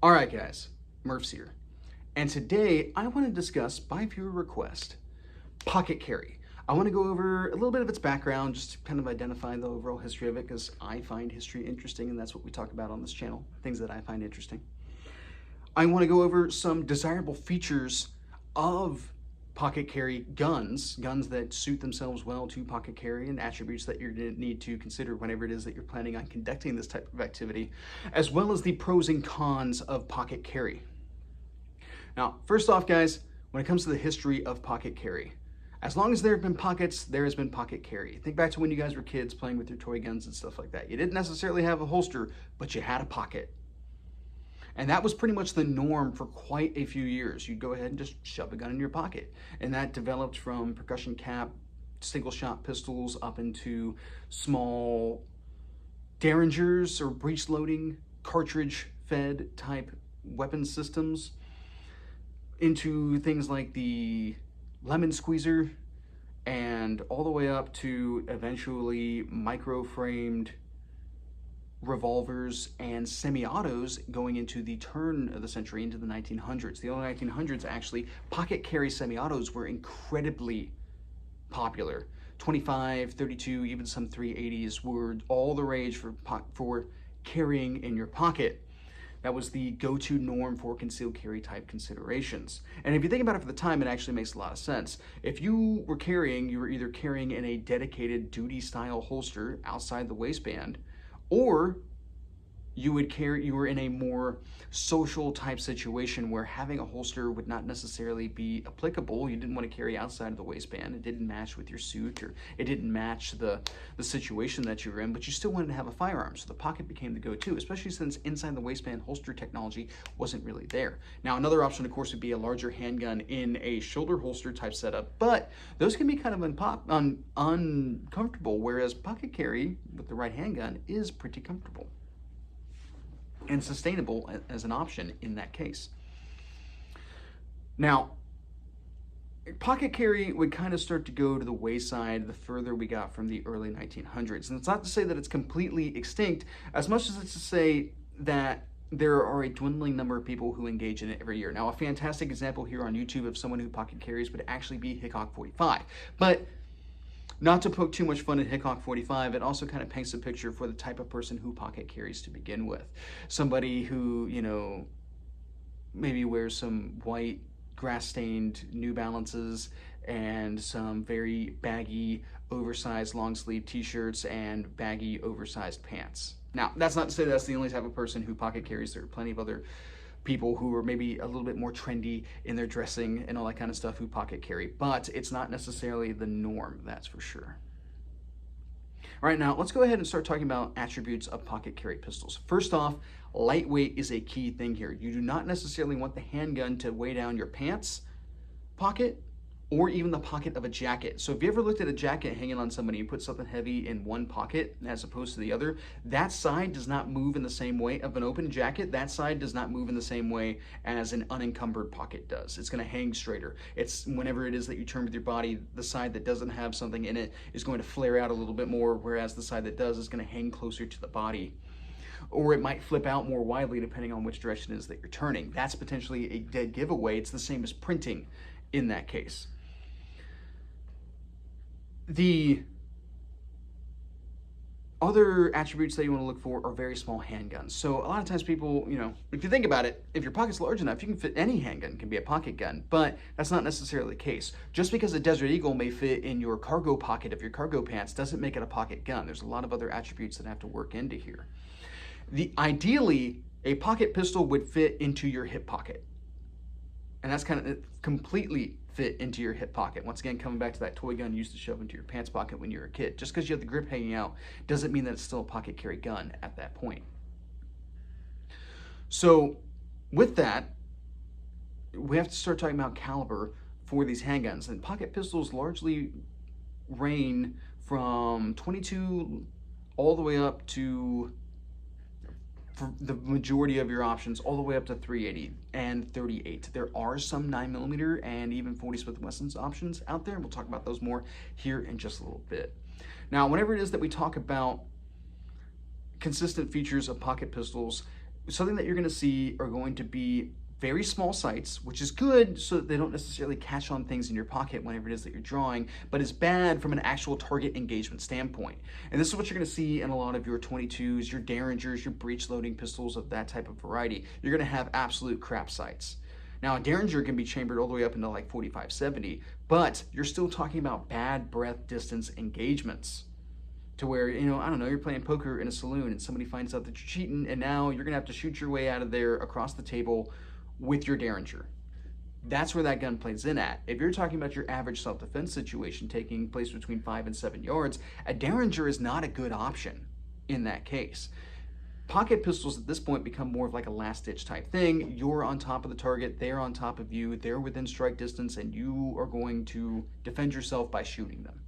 All right, guys, Murph's here. And today I want to discuss, by viewer request, pocket carry. I want to go over a little bit of its background, just to kind of identify the overall history of it, because I find history interesting, and that's what we talk about on this channel, things that I find interesting. I want to go over some desirable features of pocket carry guns that suit themselves well to pocket carry, and attributes that you're going to need to consider whenever it is that you're planning on conducting this type of activity, as well as the pros and cons of pocket carry. Now, first off, guys, when it comes to the history of pocket carry, as long as there have been pockets, there has been pocket carry. Think back to when you guys were kids playing with your toy guns and stuff like that. You didn't necessarily have a holster, but you had a pocket. And that was pretty much the norm for quite a few years. You'd go ahead and just shove a gun in your pocket. And that developed from percussion cap, single shot pistols, up into small derringers or breech loading, cartridge fed type weapon systems, into things like the lemon squeezer, and all the way up to eventually micro-framed revolvers and semi-autos going into the turn of the century, into the 1900s. The early 1900s, actually, pocket carry semi-autos were incredibly popular. 25, 32, even some 380s were all the rage for carrying in your pocket. That was the go-to norm for concealed carry type considerations. And if you think about it for the time, it actually makes a lot of sense. If you were carrying, you were either carrying in a dedicated duty-style holster outside the waistband, or you were in a more social type situation where having a holster would not necessarily be applicable. You didn't want to carry outside of the waistband. It didn't match with your suit, or it didn't match the situation that you were in, but you still wanted to have a firearm. So the pocket became the go-to, especially since inside the waistband holster technology wasn't really there. Now, another option, of course, would be a larger handgun in a shoulder holster type setup, but those can be kind of uncomfortable, whereas pocket carry with the right handgun is pretty comfortable and sustainable as an option in that case. Now, pocket carry would kind of start to go to the wayside the further we got from the early 1900s. And it's not to say that it's completely extinct, as much as it's to say that there are a dwindling number of people who engage in it every year. Now, a fantastic example here on YouTube of someone who pocket carries would actually be Hickok 45. But not to poke too much fun at Hickok 45, it also kind of paints a picture for the type of person who pocket carries to begin with. Somebody who, maybe wears some white grass-stained New Balances and some very baggy, oversized long-sleeve t-shirts and baggy, oversized pants. Now, that's not to say that's the only type of person who pocket carries. There are plenty of other people who are maybe a little bit more trendy in their dressing and all that kind of stuff who pocket carry, but it's not necessarily the norm, that's for sure. All right, now let's go ahead and start talking about attributes of pocket carry pistols. First off, lightweight is a key thing here. You do not necessarily want the handgun to weigh down your pants pocket or even the pocket of a jacket. So if you ever looked at a jacket hanging on somebody, you put something heavy in one pocket as opposed to the other, that side does not move in the same way of an open jacket. That side does not move in the same way as an unencumbered pocket does. It's gonna hang straighter. It's whenever it is that you turn with your body, the side that doesn't have something in it is going to flare out a little bit more, whereas the side that does is gonna hang closer to the body. Or it might flip out more widely depending on which direction it is that you're turning. That's potentially a dead giveaway. It's the same as printing in that case. The other attributes that you want to look for are very small handguns. So a lot of times people, if you think about it, if your pocket's large enough, you can fit any handgun, can be a pocket gun, but that's not necessarily the case. Just because a Desert Eagle may fit in your cargo pocket of your cargo pants doesn't make it a pocket gun. There's a lot of other attributes that have to work into here. Ideally, a pocket pistol would fit into your hip pocket. And that's kind of completely fit into your hip pocket. Once again, coming back to that toy gun you used to shove into your pants pocket when you were a kid. Just because you have the grip hanging out doesn't mean that it's still a pocket carry gun at that point. So with that, we have to start talking about caliber for these handguns. And pocket pistols largely range from 22 all the way up to, for the majority of your options, all the way up to 380 and 38. There are some 9mm and even 40 Smith & Wesson's options out there. We'll talk about those more here in just a little bit. Now, whenever it is that we talk about consistent features of pocket pistols, something that you're going to see are going to be very small sights, which is good so that they don't necessarily catch on things in your pocket whenever it is that you're drawing, but is bad from an actual target engagement standpoint. And this is what you're going to see in a lot of your 22s, your Derringers, your breech loading pistols of that type of variety. You're going to have absolute crap sights. Now, a Derringer can be chambered all the way up into like 45, 70, but you're still talking about bad breath distance engagements. To where, I don't know, you're playing poker in a saloon and somebody finds out that you're cheating, and now you're gonna have to shoot your way out of there across the table with your Derringer. That's where that gun plays in at. If you're talking about your average self-defense situation taking place between 5 and 7 yards, a Derringer is not a good option in that case. Pocket pistols at this point become more of like a last-ditch type thing. You're on top of the target, they're on top of you, they're within strike distance, and you are going to defend yourself by shooting them.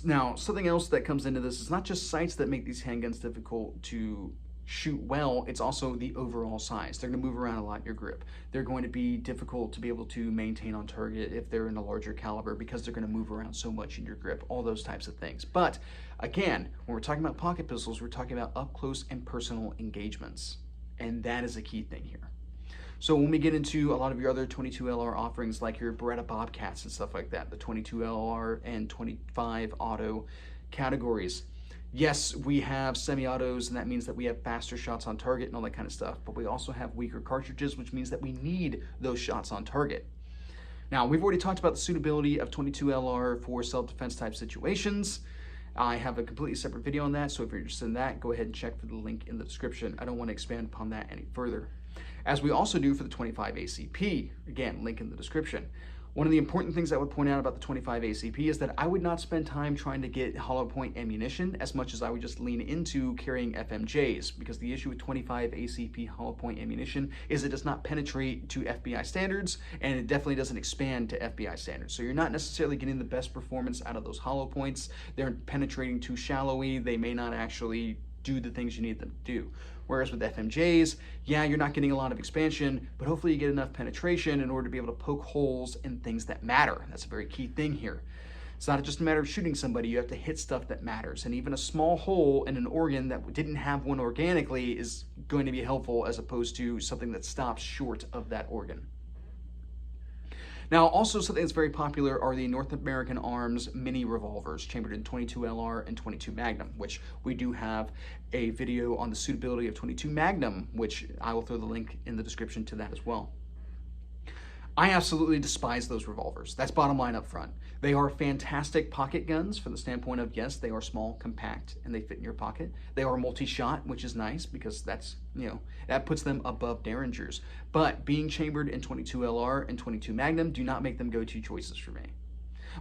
Now, something else that comes into this is not just sights that make these handguns difficult to shoot well, it's also the overall size. They're going to move around a lot in your grip. They're going to be difficult to be able to maintain on target if they're in a larger caliber because they're going to move around so much in your grip, all those types of things. But again, when we're talking about pocket pistols, we're talking about up close and personal engagements. And that is a key thing here. So when we get into a lot of your other 22LR offerings, like your Beretta Bobcats and stuff like that, the 22LR and 25 auto categories, yes, we have semi-autos, and that means that we have faster shots on target and all that kind of stuff, but we also have weaker cartridges, which means that we need those shots on target. Now, we've already talked about the suitability of 22LR for self-defense type situations. I have a completely separate video on that, so if you're interested in that, go ahead and check for the link in the description. I don't want to expand upon that any further. As we also do for the 25 ACP, again, link in the description. One of the important things I would point out about the 25 ACP is that I would not spend time trying to get hollow point ammunition as much as I would just lean into carrying FMJs, because the issue with 25 ACP hollow point ammunition is it does not penetrate to FBI standards, and it definitely doesn't expand to FBI standards. So you're not necessarily getting the best performance out of those hollow points. They're penetrating too shallowly. They may not actually do the things you need them to do. Whereas with FMJs, yeah, you're not getting a lot of expansion, but hopefully you get enough penetration in order to be able to poke holes in things that matter. That's a very key thing here. It's not just a matter of shooting somebody, you have to hit stuff that matters. And even a small hole in an organ that didn't have one organically is going to be helpful as opposed to something that stops short of that organ. Now, also something that's very popular are the North American Arms mini revolvers, chambered in 22LR and 22 Magnum, which we do have a video on the suitability of 22 Magnum, which I will throw the link in the description to that as well. I absolutely despise those revolvers. That's bottom line up front. They are fantastic pocket guns from the standpoint of, yes, they are small, compact, and they fit in your pocket. They are multi-shot, which is nice because that's, that puts them above Derringers. But being chambered in 22LR and 22 Magnum do not make them go-to choices for me.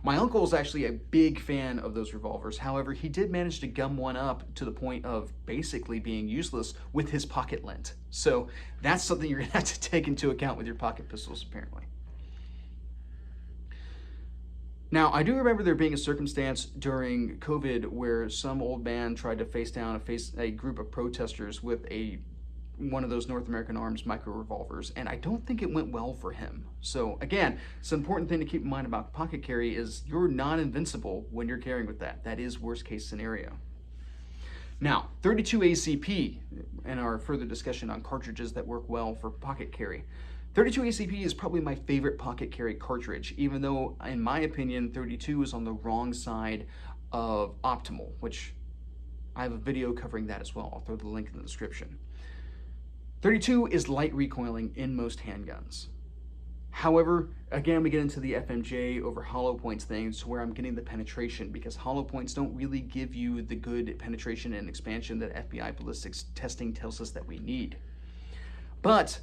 My uncle is actually a big fan of those revolvers. However, he did manage to gum one up to the point of basically being useless with his pocket lint. So that's something you're gonna have to take into account with your pocket pistols, apparently. Now, I do remember there being a circumstance during COVID where some old man tried to face down a group of protesters with one of those North American Arms micro revolvers, and I don't think it went well for him. So again, it's an important thing to keep in mind about pocket carry is you're not invincible when you're carrying with that. That is worst case scenario. Now, 32 ACP, and our further discussion on cartridges that work well for pocket carry. 32 ACP is probably my favorite pocket carry cartridge, even though, in my opinion, 32 is on the wrong side of optimal, which I have a video covering that as well. I'll throw the link in the description. 32 is light recoiling in most handguns. However, again, we get into the FMJ over hollow points things where I'm getting the penetration, because hollow points don't really give you the good penetration and expansion that FBI ballistics testing tells us that we need. But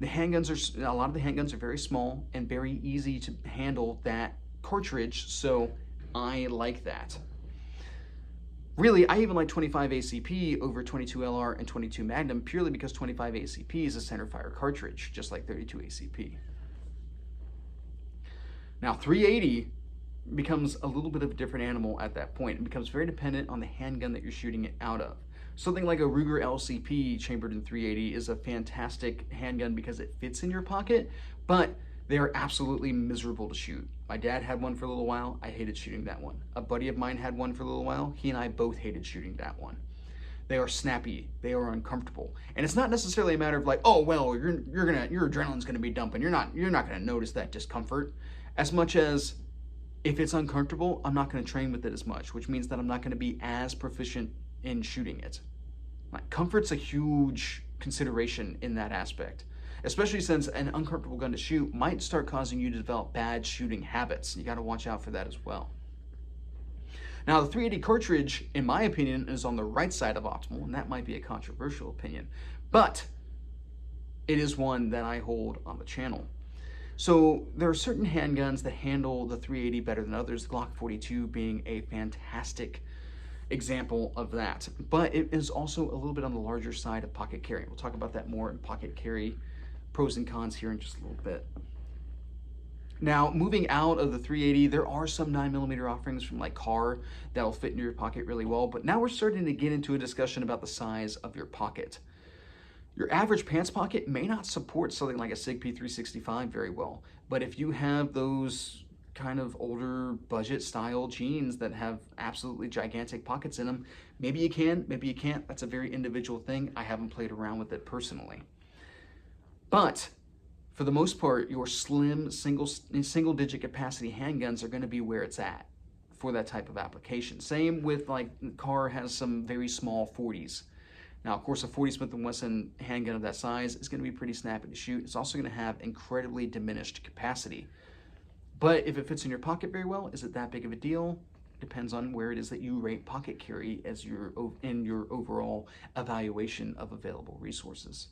a lot of the handguns are very small and very easy to handle that cartridge, so I like that. Really, I even like 25 ACP over 22LR and 22 Magnum purely because 25 ACP is a centerfire cartridge, just like 32 ACP. Now, 380 becomes a little bit of a different animal at that point. It becomes very dependent on the handgun that you're shooting it out of. Something like a Ruger LCP chambered in 380 is a fantastic handgun because it fits in your pocket, but they are absolutely miserable to shoot. My dad had one for a little while. I hated shooting that one. A buddy of mine had one for a little while. He and I both hated shooting that one. They are snappy. They are uncomfortable. And it's not necessarily a matter of like, oh well, your adrenaline's gonna be dumping. You're not gonna notice that discomfort, as much as if it's uncomfortable, I'm not gonna train with it as much, which means that I'm not gonna be as proficient in shooting it. Like, comfort's a huge consideration in that aspect, especially since an uncomfortable gun to shoot might start causing you to develop bad shooting habits. You gotta watch out for that as well. Now, the 380 cartridge, in my opinion, is on the right side of optimal, and that might be a controversial opinion, but it is one that I hold on the channel. So there are certain handguns that handle the 380 better than others, the Glock 42 being a fantastic example of that. But it is also a little bit on the larger side of pocket carry. We'll talk about that more in pocket carry pros and cons here in just a little bit. Now, moving out of the 380, there are some 9mm offerings from like Car that'll fit into your pocket really well, but now we're starting to get into a discussion about the size of your pocket. Your average pants pocket may not support something like a SIG P365 very well, but if you have those kind of older budget style jeans that have absolutely gigantic pockets in them, maybe you can, maybe you can't. That's a very individual thing. I haven't played around with it personally. But for the most part, your slim single digit capacity handguns are going to be where it's at for that type of application. Same with like Car has some very small 40s. Now, of course, a 40 Smith & Wesson handgun of that size is going to be pretty snappy to shoot. It's also going to have incredibly diminished capacity. But if it fits in your pocket very well, is it that big of a deal? Depends on where it is that you rate pocket carry as in your overall evaluation of available resources.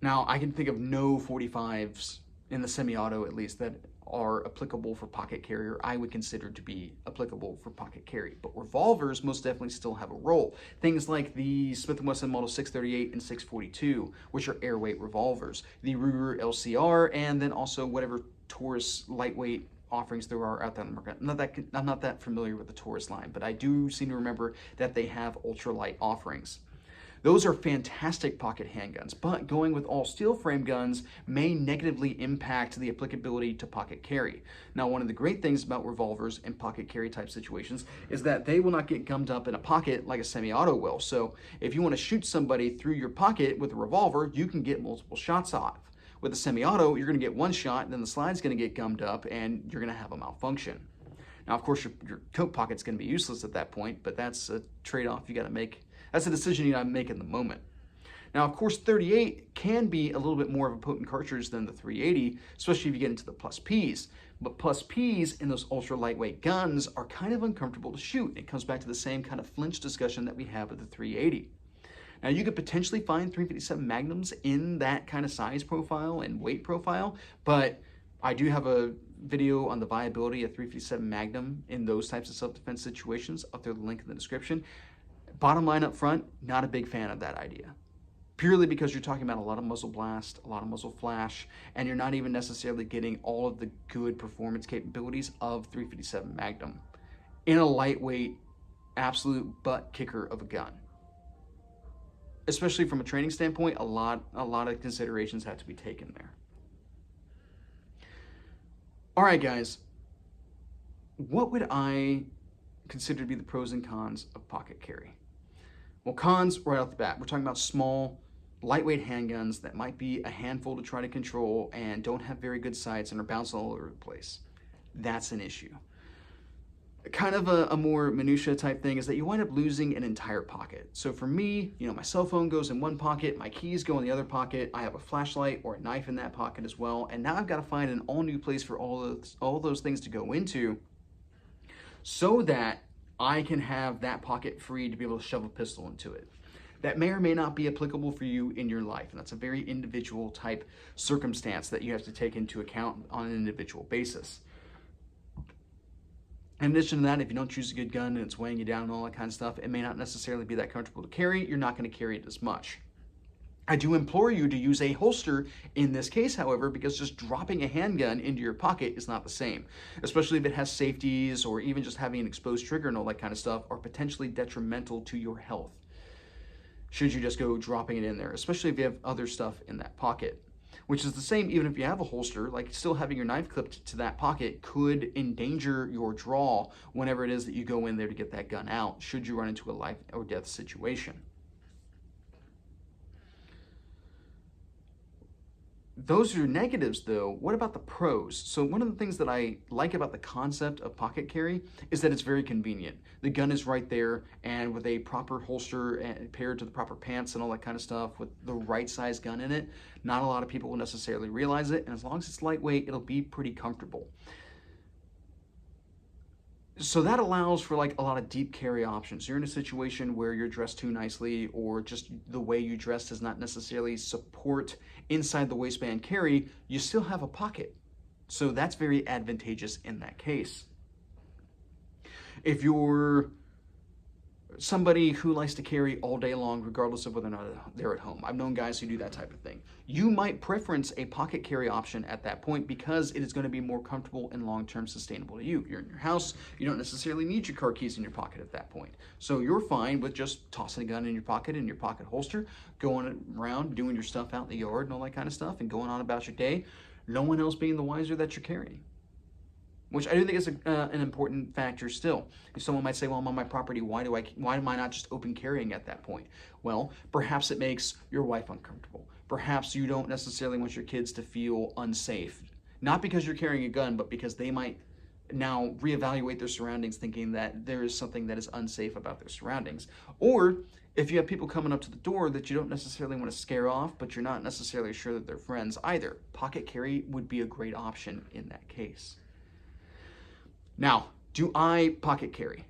Now, I can think of no 45s in the semi-auto, at least, that are applicable for pocket carry, or I would consider to be applicable for pocket carry. But revolvers most definitely still have a role. Things like the Smith & Wesson Model 638 and 642, which are airweight revolvers, the Ruger LCR, and then also whatever Taurus lightweight offerings there are out there in the market. I'm not that familiar with the Taurus line, but I do seem to remember that they have ultralight offerings. Those are fantastic pocket handguns, but going with all steel frame guns may negatively impact the applicability to pocket carry. Now, one of the great things about revolvers and pocket carry type situations is that they will not get gummed up in a pocket like a semi-auto will. So if you want to shoot somebody through your pocket with a revolver, you can get multiple shots off. With a semi-auto, you're going to get one shot, and then the slide's going to get gummed up, and you're going to have a malfunction. Now, of course, your coat pocket's going to be useless at that point, but that's a trade-off you got to make. That's a decision you gotta make in the moment. Now, of course, 38 can be a little bit more of a potent cartridge than the 380, especially if you get into the plus Ps. But plus Ps in those ultra lightweight guns are kind of uncomfortable to shoot. It comes back to the same kind of flinch discussion that we have with the 380. Now, you could potentially find 357 Magnums in that kind of size profile and weight profile, but I do have a video on the viability of 357 Magnum in those types of self-defense situations. I'll throw the link in the description. Bottom line up front, not a big fan of that idea. Purely because you're talking about a lot of muzzle blast, a lot of muzzle flash, and you're not even necessarily getting all of the good performance capabilities of 357 Magnum in a lightweight, absolute butt kicker of a gun. Especially from a training standpoint, a lot of considerations have to be taken there. All right, guys, what would I consider to be the pros and cons of pocket carry? Well, cons right off the bat, we're talking about small, lightweight handguns that might be a handful to try to control and don't have very good sights and are bouncing all over the place. That's an issue. Kind of a more minutia type thing is that you wind up losing an entire pocket. So for me, my cell phone goes in one pocket, my keys go in the other pocket, I have a flashlight or a knife in that pocket as well, and now I've got to find an all new place for all those things to go into so that I can have that pocket free to be able to shove a pistol into it. That may or may not be applicable for you in your life, and that's a very individual type circumstance that you have to take into account on an individual basis. In addition to that, if you don't choose a good gun and it's weighing you down and all that kind of stuff, it may not necessarily be that comfortable to carry. You're not going to carry it as much. I do implore you to use a holster in this case, however, because just dropping a handgun into your pocket is not the same, especially if it has safeties or even just having an exposed trigger and all that kind of stuff are potentially detrimental to your health should you just go dropping it in there, especially if you have other stuff in that pocket. which is the same even if you have a holster. Like, still having your knife clipped to that pocket could endanger your draw whenever it is that you go in there to get that gun out, should you run into a life or death situation. Those are negatives, though. What about the pros? So one of the things that I like about the concept of pocket carry is that it's very convenient. The gun is right there, and with a proper holster and paired to the proper pants and all that kind of stuff, with the right size gun in it, not a lot of people will necessarily realize it, and as long as it's lightweight, it'll be pretty comfortable. So that allows for like a lot of deep carry options. You're in a situation where you're dressed too nicely, or just the way you dress does not necessarily support inside the waistband carry, you still have a pocket. So that's very advantageous in that case. If you're somebody who likes to carry all day long, regardless of whether or not they're at home, I've known guys who do that type of thing, you might preference a pocket carry option at that point because it is going to be more comfortable and long-term sustainable to you. You're in your house, you don't necessarily need your car keys in your pocket at that point. So you're fine with just tossing a gun in your pocket holster, going around doing your stuff out in the yard and all that kind of stuff, and going on about your day, no one else being the wiser that you're carrying. Which I do think is an important factor still. If someone might say, well, I'm on my property, why am I not just open carrying at that point? Well, perhaps it makes your wife uncomfortable. Perhaps you don't necessarily want your kids to feel unsafe. Not because you're carrying a gun, but because they might now reevaluate their surroundings, thinking that there is something that is unsafe about their surroundings. Or if you have people coming up to the door that you don't necessarily want to scare off, but you're not necessarily sure that they're friends either, pocket carry would be a great option in that case. Now, do I pocket carry?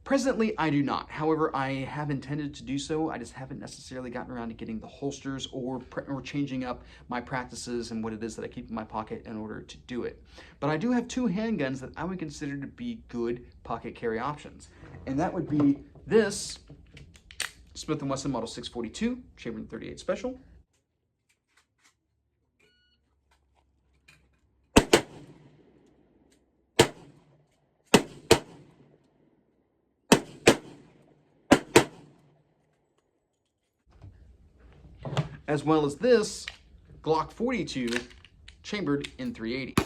Presently, I do not. However, I have intended to do so. I just haven't necessarily gotten around to getting the holsters or changing up my practices and what it is that I keep in my pocket in order to do it. But I do have two handguns that I would consider to be good pocket carry options. And that would be this Smith & Wesson Model 642 Chambered .38 Special, as well as this Glock 42 chambered in .380.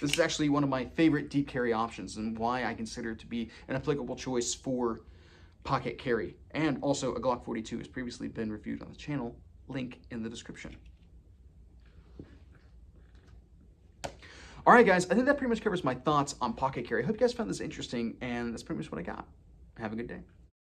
This is actually one of my favorite deep carry options and why I consider it to be an applicable choice for pocket carry. And also a Glock 42 has previously been reviewed on the channel, link in the description. All right, guys, I think that pretty much covers my thoughts on pocket carry. I hope you guys found this interesting, and that's pretty much what I got. Have a good day.